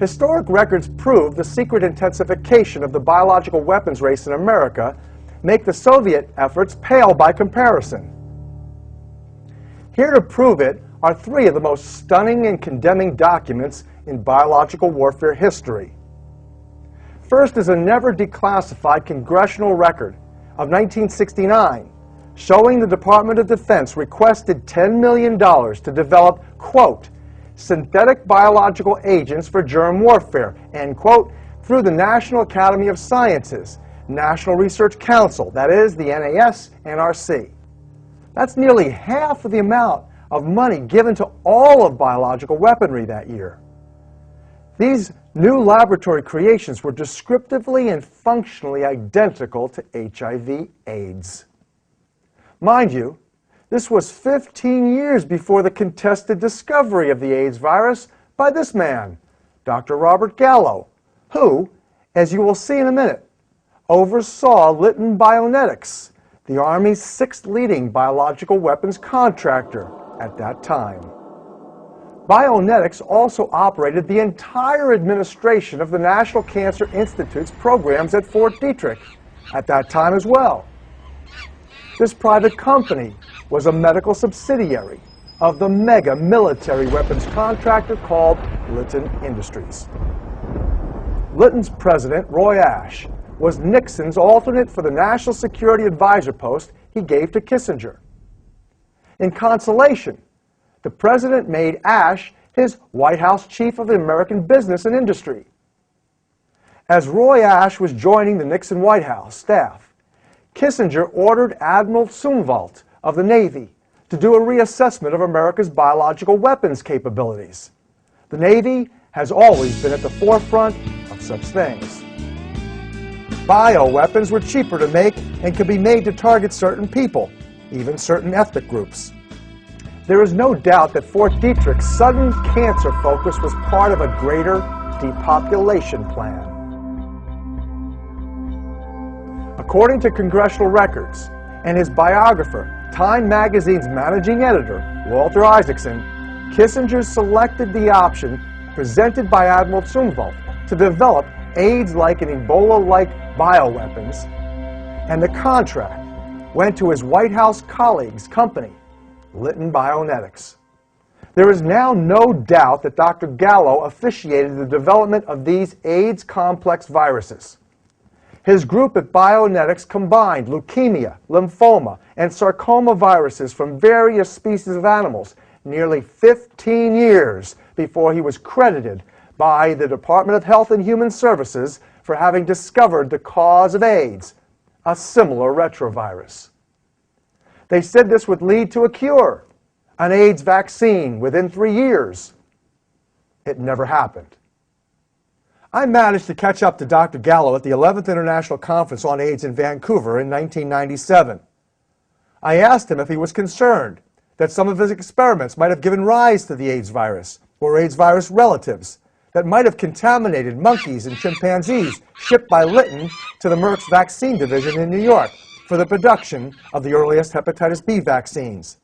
Historic records prove the secret intensification of the biological weapons race in America make the Soviet efforts pale by comparison. Here to prove it are three of the most stunning and condemning documents in biological warfare history. First is a never declassified congressional record of 1969 showing the Department of Defense requested $10 million to develop, quote, synthetic biological agents for germ warfare, end quote, through the National Academy of Sciences, National Research Council, that is, the NAS-NRC. That's nearly half of the amount of money given to all of biological weaponry that year. These new laboratory creations were descriptively and functionally identical to HIV/AIDS. Mind you, this was 15 years before the contested discovery of the AIDS virus by this man, Dr. Robert Gallo, who, as you will see in a minute, oversaw Litton Bionetics, the Army's sixth leading biological weapons contractor at that time. Bionetics also operated the entire administration of the National Cancer Institute's programs at Fort Detrick at that time as well. This private company was a medical subsidiary of the mega military weapons contractor called Litton Industries. Litton's president, Roy Ashe, was Nixon's alternate for the National Security Advisor post he gave to Kissinger. In consolation, the president made Ashe his White House chief of American business and industry. As Roy Ashe was joining the Nixon White House staff, Kissinger ordered Admiral Zumwalt of the Navy to do a reassessment of America's biological weapons capabilities. The Navy has always been at the forefront of such things. Bioweapons were cheaper to make and could be made to target certain people, even certain ethnic groups. There is no doubt that Fort Detrick's sudden cancer focus was part of a greater depopulation plan. According to congressional records and his biographer, Time magazine's managing editor, Walter Isaacson, Kissinger selected the option presented by Admiral Zumwalt to develop AIDS-like and Ebola-like bioweapons, and the contract went to his White House colleague's company, Litton Bionetics. There is now no doubt that Dr. Gallo officiated the development of these AIDS complex viruses. His group at Bionetics combined leukemia, lymphoma, and sarcoma viruses from various species of animals nearly 15 years before he was credited by the Department of Health and Human Services for having discovered the cause of AIDS, a similar retrovirus. They said this would lead to a cure, an AIDS vaccine within 3 years. It never happened. I managed to catch up to Dr. Gallo at the 11th International Conference on AIDS in Vancouver in 1997. I asked him if he was concerned that some of his experiments might have given rise to the AIDS virus or AIDS virus relatives that might have contaminated monkeys and chimpanzees shipped by Litton to the Merck's vaccine division in New York for the production of the earliest hepatitis B vaccines.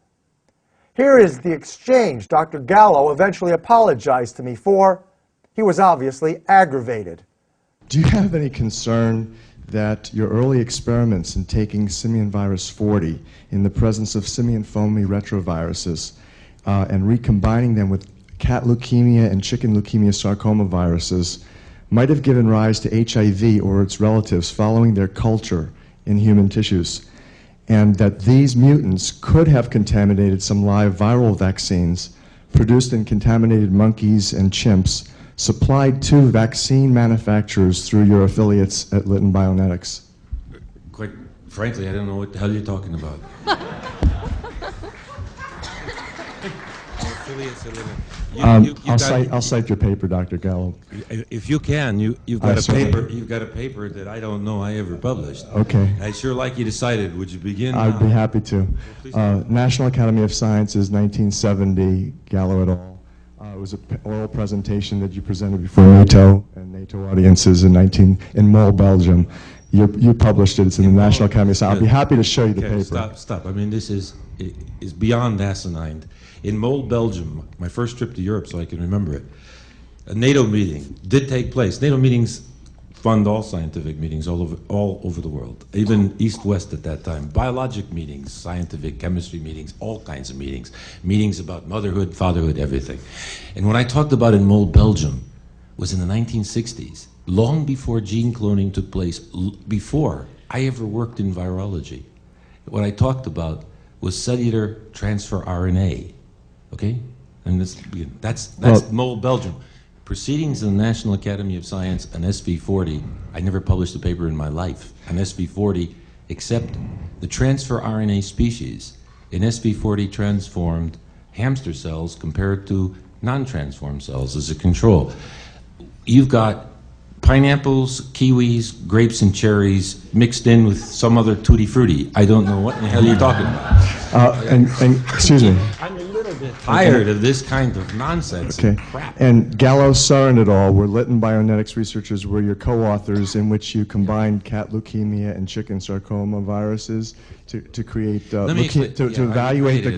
Here is the exchange Dr. Gallo eventually apologized to me for. He was obviously aggravated. Do you have any concern that your early experiments in taking simian virus 40 in the presence of simian foamy retroviruses and recombining them with cat leukemia and chicken leukemia sarcoma viruses might have given rise to HIV or its relatives following their culture in human tissues, and that these mutants could have contaminated some live viral vaccines produced in contaminated monkeys and chimps supplied to vaccine manufacturers through your affiliates at Litton Bionetics? Quite frankly, I don't know what the hell you're talking about. I'll cite your paper, Dr. Gallo. If you can, you've got a paper. You've got a paper that I don't know I ever published. Okay. I'd sure like you to cite it. Would you begin? I'd be happy to. National Academy of Sciences, 1970, Gallo et al. It was an oral presentation that you presented before NATO and NATO audiences in Mol, Belgium. You published it. It's in the National Academy of Sciences. I'll be happy to show you the paper. Stop. I mean, this is beyond asinine. In Mol, Belgium, my first trip to Europe, so I can remember it, A NATO meeting did take place. NATO meetings fund all scientific meetings all over the world, even East-West at that time. Biologic meetings, scientific chemistry meetings, all kinds of meetings. Meetings about motherhood, fatherhood, everything. And what I talked about in Mole, Belgium, was in the 1960s, long before gene cloning took place, before I ever worked in virology. What I talked about was cellular transfer RNA, okay? And that's Mole, Belgium. Proceedings in the National Academy of Science, an SV40, I never published a paper in my life, an SV40, except the transfer RNA species. In SV40 transformed hamster cells compared to non-transformed cells as a control. You've got pineapples, kiwis, grapes, and cherries mixed in with some other tutti frutti. I don't know what in the hell you're talking about. And excuse me. I'm a little bit tired of this kind of nonsense and crap. And Gallo, Sarin et al. Were Lytton bionetics researchers were your co-authors in which you combined cat leukemia and chicken sarcoma viruses to create to evaluate the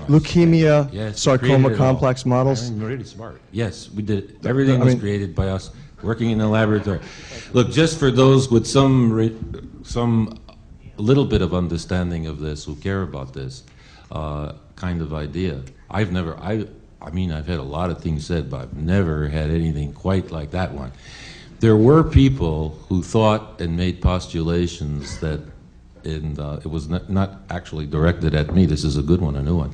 leukemia sarcoma complex models. I'm really smart. Yes, we did it. Everything was created by us working in the laboratory. Look, just for those with some little bit of understanding of this, who care about this kind of idea. I mean, I've had a lot of things said, but I've never had anything quite like that one. There were people who thought and made postulations that, and it was not actually directed at me, this is a good one, a new one,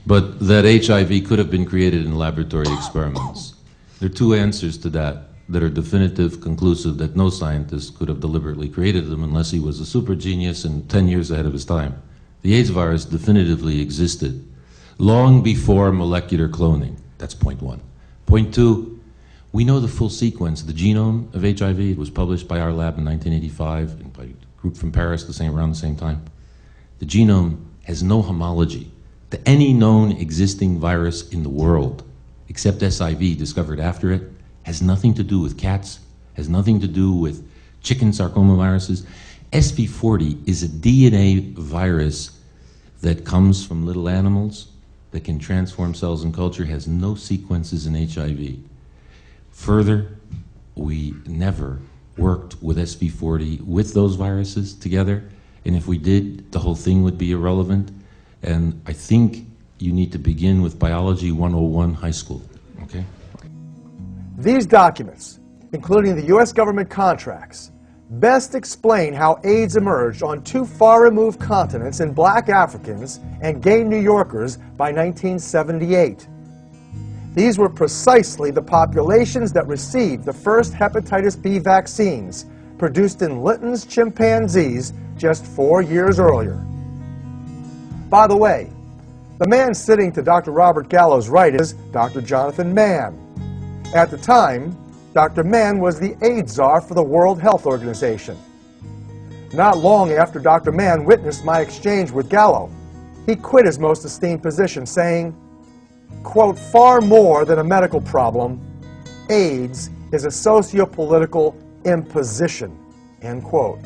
but that HIV could have been created in laboratory experiments. There are two answers to that are definitive, conclusive, that no scientist could have deliberately created them unless he was a super genius and 10 years ahead of his time. The AIDS virus definitively existed long before molecular cloning. That's point one. Point two, we know the full sequence, the genome of HIV. It was published by our lab in 1985 and by a group from Paris around the same time. The genome has no homology to any known existing virus in the world, except SIV discovered after it. Has nothing to do with cats, has nothing to do with chicken sarcoma viruses. SV40 is a DNA virus that comes from little animals that can transform cells in culture, has no sequences in HIV. Further, we never worked with SV40 with those viruses together, and if we did, the whole thing would be irrelevant. And I think you need to begin with Biology 101 high school, okay? These documents, including the U.S. government contracts, best explain how AIDS emerged on two far-removed continents in black Africans and gay New Yorkers by 1978. These were precisely the populations that received the first hepatitis B vaccines produced in Lytton's chimpanzees just 4 years earlier. By the way, the man sitting to Dr. Robert Gallo's right is Dr. Jonathan Mann. At the time, Dr. Mann was the AIDS czar for the World Health Organization. Not long after Dr. Mann witnessed my exchange with Gallo, he quit his most esteemed position, saying, quote, "Far more than a medical problem, AIDS is a socio-political imposition," end quote.